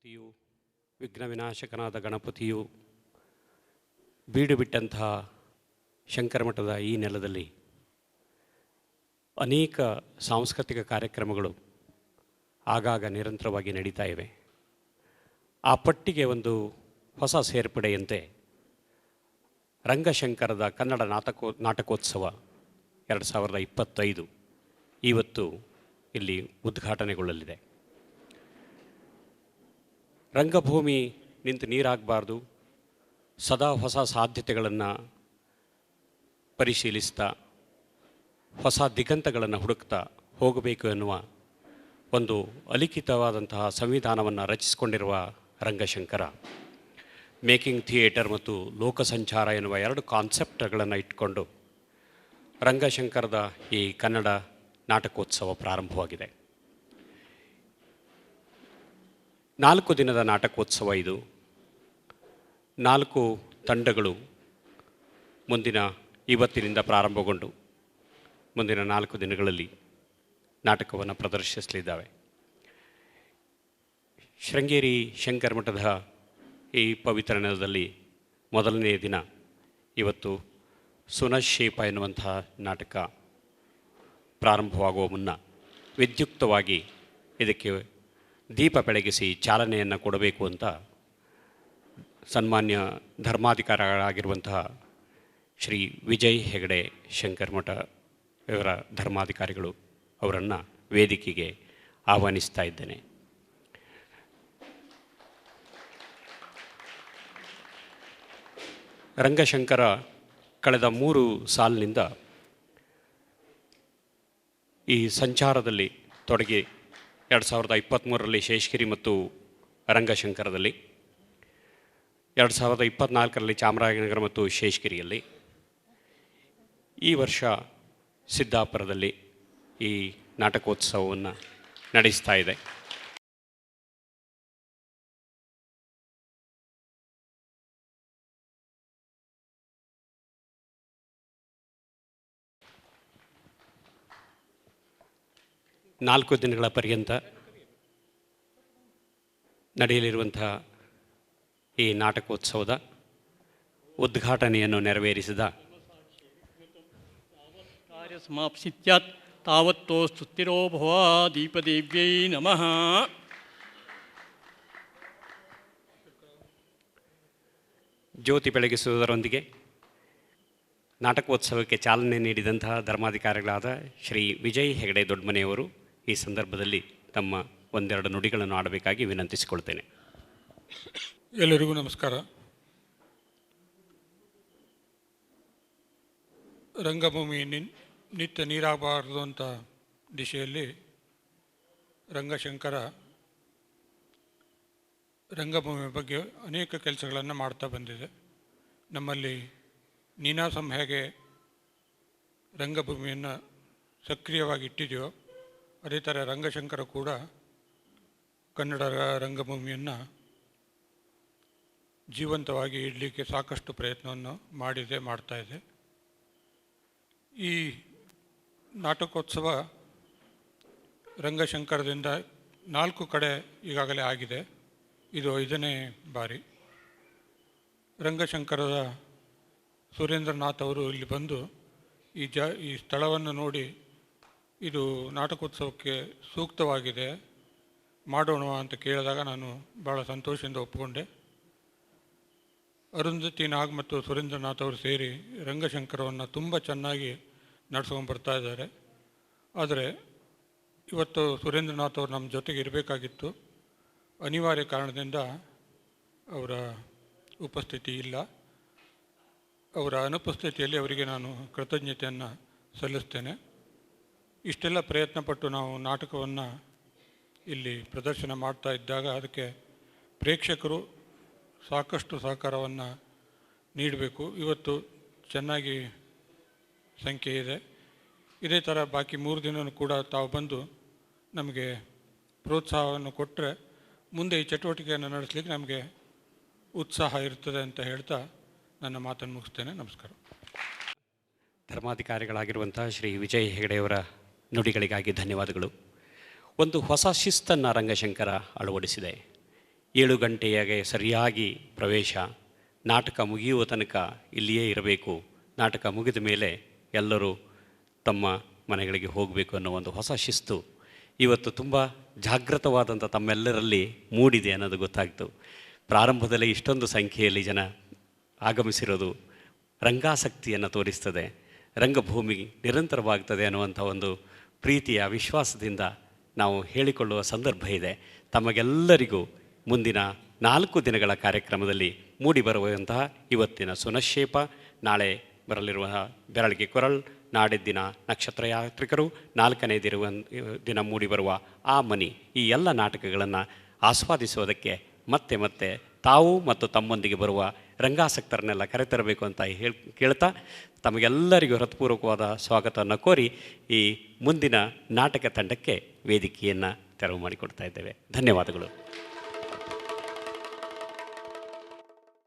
ಗಣಪತಿಯು ವಿಘ್ನ ವಿನಾಶಕನಾದ ಗಣಪತಿಯು ಬೀಡು ಬಿಟ್ಟಂತಹ ಶಂಕರಮಠದ ಈ ನೆಲದಲ್ಲಿ ಅನೇಕ ಸಾಂಸ್ಕೃತಿಕ ಕಾರ್ಯಕ್ರಮಗಳು ಆಗಾಗ ನಿರಂತರವಾಗಿ ನಡೀತಾ ಇವೆ. ಆ ಪಟ್ಟಿಗೆ ಒಂದು ಹೊಸ ಸೇರ್ಪಡೆಯಂತೆ ರಂಗಶಂಕರದ ಕನ್ನಡ ನಾಟಕೋತ್ಸವ 2025 ಇವತ್ತು ಇಲ್ಲಿ ಉದ್ಘಾಟನೆಗೊಳ್ಳಲಿದೆ. ರಂಗಭೂಮಿ ನಿಂತು ನೀರಾಗಬಾರ್ದು, ಸದಾ ಹೊಸ ಸಾಧ್ಯತೆಗಳನ್ನು ಪರಿಶೀಲಿಸ್ತಾ ಹೊಸ ದಿಗಂತಗಳನ್ನು ಹುಡುಕ್ತಾ ಹೋಗಬೇಕು ಎನ್ನುವ ಒಂದು ಅಲಿಖಿತವಾದಂತಹ ಸಂವಿಧಾನವನ್ನು ರಚಿಸಿಕೊಂಡಿರುವ ರಂಗಶಂಕರ ಮೇಕಿಂಗ್ ಥಿಯೇಟರ್ ಮತ್ತು ಲೋಕಸಂಚಾರ ಎನ್ನುವ ಎರಡು ಕಾನ್ಸೆಪ್ಟ್ಗಳನ್ನು ಇಟ್ಕೊಂಡು ರಂಗಶಂಕರದ ಈ ಕನ್ನಡ ನಾಟಕೋತ್ಸವ ಪ್ರಾರಂಭವಾಗಿದೆ. 4 ದಿನದ ನಾಟಕೋತ್ಸವ ಇದು. 4 ತಂಡಗಳು ಇವತ್ತಿನಿಂದ ಪ್ರಾರಂಭಗೊಂಡು ಮುಂದಿನ 4 ದಿನಗಳಲ್ಲಿ ನಾಟಕವನ್ನು ಪ್ರದರ್ಶಿಸಲಿದ್ದಾವೆ. ಶೃಂಗೇರಿ ಶಂಕರಮಠದ ಈ ಪವಿತ್ರ ನೆಲದಲ್ಲಿ ಮೊದಲನೆಯ ದಿನ ಇವತ್ತು ಸುನಶ್ಶೇಪ ಎನ್ನುವಂತಹ ನಾಟಕ ಪ್ರಾರಂಭವಾಗುವ ಮುನ್ನ ವಿದ್ಯುಕ್ತವಾಗಿ ಇದಕ್ಕೆ ದೀಪ ಬೆಳಗಿಸಿ ಚಾಲನೆಯನ್ನು ಕೊಡಬೇಕು ಅಂತ ಸನ್ಮಾನ್ಯ ಧರ್ಮಾಧಿಕಾರಿಗಳಾಗಿರುವಂತಹ ಶ್ರೀ ವಿಜಯ್ ಹೆಗಡೆ ಶಂಕರಮಠ ಇವರ ಧರ್ಮಾಧಿಕಾರಿಗಳು ಅವರನ್ನು ವೇದಿಕೆಗೆ ಆಹ್ವಾನಿಸ್ತಾ ಇದ್ದೇನೆ. ರಂಗಶಂಕರ ಕಳೆದ 3 ಸಾಲಿನಿಂದ ಈ ಸಂಚಾರದಲ್ಲಿ ತೊಡಗಿ 2023ರಲ್ಲಿ ಶೇಷಗಿರಿ ಮತ್ತು ರಂಗಶಂಕರದಲ್ಲಿ, 2024ರಲ್ಲಿ ಚಾಮರಾಜನಗರ ಮತ್ತು ಶೇಷಗಿರಿಯಲ್ಲಿ, ಈ ವರ್ಷ ಸಿದ್ದಾಪುರದಲ್ಲಿ ಈ ನಾಟಕೋತ್ಸವವನ್ನು ನಡೆಸ್ತಾ ಇದೆ. ನಾಲ್ಕು ದಿನಗಳ ಪರ್ಯಂತ ನಡೆಯಲಿರುವಂತಹ ಈ ನಾಟಕೋತ್ಸವದ ಉದ್ಘಾಟನೆಯನ್ನು ನೆರವೇರಿಸಿದ ಕಾರ್ಯ ಸಮಾಪ್ಸಿತ್ಯಾತ್ ತಾವತ್ತೋ ಸ್ತುತಿರೋ ಭವ ದೀಪದೇವ್ಯೈ ನಮಃ. ಜ್ಯೋತಿ ಬೆಳಗಿಸುವುದರೊಂದಿಗೆ ನಾಟಕೋತ್ಸವಕ್ಕೆ ಚಾಲನೆ ನೀಡಿದಂತಹ ಧರ್ಮಾಧಿಕಾರಿಗಳಾದ ಶ್ರೀ ವಿಜಯ್ ಹೆಗಡೆ ದೊಡ್ಡಮನೆಯವರು ಈ ಸಂದರ್ಭದಲ್ಲಿ ತಮ್ಮ ಒಂದೆರಡು ನುಡಿಗಳನ್ನು ಆಡಬೇಕಾಗಿ ವಿನಂತಿಸಿಕೊಳ್ತೇನೆ. ಎಲ್ಲರಿಗೂ ನಮಸ್ಕಾರ. ರಂಗಭೂಮಿ ನಿತ್ಯ ನೀರಾಗಬಾರದು ಅಂತ ದಿಶೆಯಲ್ಲಿ ರಂಗಶಂಕರ ರಂಗಭೂಮಿ ಬಗ್ಗೆ ಅನೇಕ ಕೆಲಸಗಳನ್ನು ಮಾಡ್ತಾ ಬಂದಿದೆ. ನಮ್ಮಲ್ಲಿ ನೀನಾಸಂ ಹೇಗೆ ರಂಗಭೂಮಿಯನ್ನು ಸಕ್ರಿಯವಾಗಿ ಇಟ್ಟಿದೆಯೋ ಅದೇ ಥರ ರಂಗಶಂಕರ ಕೂಡ ಕನ್ನಡ ರಂಗಭೂಮಿಯನ್ನು ಜೀವಂತವಾಗಿ ಇಡಲಿಕ್ಕೆ ಸಾಕಷ್ಟು ಪ್ರಯತ್ನವನ್ನು ಮಾಡ್ತಾ ಇದೆ. ಈ ನಾಟಕೋತ್ಸವ ರಂಗಶಂಕರದಿಂದ 4 ಕಡೆ ಈಗಾಗಲೇ ಆಗಿದೆ. ಇದು 5ನೇ ಬಾರಿ. ರಂಗಶಂಕರದ ಸುರೇಂದ್ರನಾಥ್ ಅವರು ಇಲ್ಲಿ ಬಂದು ಈ ಸ್ಥಳವನ್ನು ನೋಡಿ ಇದು ನಾಟಕೋತ್ಸವಕ್ಕೆ ಸೂಕ್ತವಾಗಿದೆ, ಮಾಡೋಣ ಅಂತ ಕೇಳಿದಾಗ ನಾನು ಭಾಳ ಸಂತೋಷದಿಂದ ಒಪ್ಪಿಕೊಂಡೆ. ಅರುಂಧತಿ ನಾಗ್ ಮತ್ತು ಸುರೇಂದ್ರನಾಥ್ ಅವರು ಸೇರಿ ರಂಗಶಂಕರವನ್ನು ತುಂಬ ಚೆನ್ನಾಗಿ ನಡೆಸ್ಕೊಂಡು ಬರ್ತಾ ಇದ್ದಾರೆ. ಆದರೆ ಇವತ್ತು ಸುರೇಂದ್ರನಾಥ್ ಅವರು ನಮ್ಮ ಜೊತೆಗೆ ಇರಬೇಕಾಗಿತ್ತು. ಅನಿವಾರ್ಯ ಕಾರಣದಿಂದ ಅವರ ಉಪಸ್ಥಿತಿ ಇಲ್ಲ. ಅವರ ಅನುಪಸ್ಥಿತಿಯಲ್ಲಿ ಅವರಿಗೆ ನಾನು ಕೃತಜ್ಞತೆಯನ್ನು ಸಲ್ಲಿಸ್ತೇನೆ. ಇಷ್ಟೆಲ್ಲ ಪ್ರಯತ್ನಪಟ್ಟು ನಾವು ನಾಟಕವನ್ನು ಇಲ್ಲಿ ಪ್ರದರ್ಶನ ಮಾಡ್ತಾ ಇದ್ದಾಗ ಅದಕ್ಕೆ ಪ್ರೇಕ್ಷಕರು ಸಾಕಷ್ಟು ಸಹಕಾರವನ್ನು ನೀಡಬೇಕು. ಇವತ್ತು ಚೆನ್ನಾಗಿ ಸಂಖ್ಯೆ ಇದೆ. ಇದೇ ಥರ ಬಾಕಿ 3 ದಿನವೂ ಕೂಡ ತಾವು ಬಂದು ನಮಗೆ ಪ್ರೋತ್ಸಾಹವನ್ನು ಕೊಟ್ಟರೆ ಮುಂದೆ ಈ ಚಟುವಟಿಕೆಯನ್ನು ನಡೆಸಲಿಕ್ಕೆ ನಮಗೆ ಉತ್ಸಾಹ ಇರ್ತದೆ ಅಂತ ಹೇಳ್ತಾ ನನ್ನ ಮಾತನ್ನು ಮುಗಿಸ್ತೇನೆ. ನಮಸ್ಕಾರ. ಧರ್ಮಾಧಿಕಾರಿಗಳಾಗಿರುವಂತಹ ಶ್ರೀ ವಿಜಯ್ ಹೆಗಡೆಯವರ ನುಡಿಗಳಿಗಾಗಿ ಧನ್ಯವಾದಗಳು. ಒಂದು ಹೊಸ ಶಿಸ್ತನ್ನು ರಂಗಶಂಕರ ಅಳವಡಿಸಿದೆ. 7 ಗಂಟೆಯಾಗೆ ಸರಿಯಾಗಿ ಪ್ರವೇಶ, ನಾಟಕ ಮುಗಿಯುವ ತನಕ ಇಲ್ಲಿಯೇ ಇರಬೇಕು, ನಾಟಕ ಮುಗಿದ ಮೇಲೆ ಎಲ್ಲರೂ ತಮ್ಮ ಮನೆಗಳಿಗೆ ಹೋಗಬೇಕು ಅನ್ನೋ ಒಂದು ಹೊಸ ಶಿಸ್ತು ಇವತ್ತು ತುಂಬ ಜಾಗೃತವಾದಂಥ ತಮ್ಮೆಲ್ಲರಲ್ಲಿ ಮೂಡಿದೆ ಅನ್ನೋದು ಗೊತ್ತಾಗ್ತು. ಪ್ರಾರಂಭದಲ್ಲೇ ಇಷ್ಟೊಂದು ಸಂಖ್ಯೆಯಲ್ಲಿ ಜನ ಆಗಮಿಸಿರೋದು ರಂಗಾಸಕ್ತಿಯನ್ನು ತೋರಿಸ್ತದೆ, ರಂಗಭೂಮಿ ನಿರಂತರವಾಗ್ತದೆ ಅನ್ನುವಂಥ ಒಂದು ಪ್ರೀತಿಯ ವಿಶ್ವಾಸದಿಂದ ನಾವು ಹೇಳಿಕೊಳ್ಳುವ ಸಂದರ್ಭ ಇದೆ. ತಮಗೆಲ್ಲರಿಗೂ ಮುಂದಿನ 4 ದಿನಗಳ ಕಾರ್ಯಕ್ರಮದಲ್ಲಿ ಮೂಡಿಬರುವಂತಹ ಇವತ್ತಿನ ಸುನಶ್ಶೇಪ, ನಾಳೆ ಬರಲಿರುವ ಬೆರಳಿಗೆ ಕೊರಳ್, ನಾಡಿದ್ದಿನ ನಕ್ಷತ್ರ ಯಾತ್ರಿಕರು, 4ನೇ ದಿನ ಮೂಡಿಬರುವ ಆ ಮನಿ, ಈ ಎಲ್ಲ ನಾಟಕಗಳನ್ನು ಆಸ್ವಾದಿಸೋದಕ್ಕೆ ಮತ್ತೆ ಮತ್ತೆ ತಾವು ಮತ್ತು ತಮ್ಮೊಂದಿಗೆ ಬರುವ ರಂಗಾಸಕ್ತರನ್ನೆಲ್ಲ ಕರೆತರಬೇಕು ಅಂತ ಕೇಳ್ತಾ ತಮಗೆಲ್ಲರಿಗೂ ಹೃತ್ಪೂರ್ವಕವಾದ ಸ್ವಾಗತವನ್ನು ಕೋರಿ ಈ ಮುಂದಿನ ನಾಟಕ ತಂಡಕ್ಕೆ ವೇದಿಕೆಯನ್ನು ತೆರವು ಮಾಡಿಕೊಡ್ತಾ ಇದ್ದೇವೆ. ಧನ್ಯವಾದಗಳು.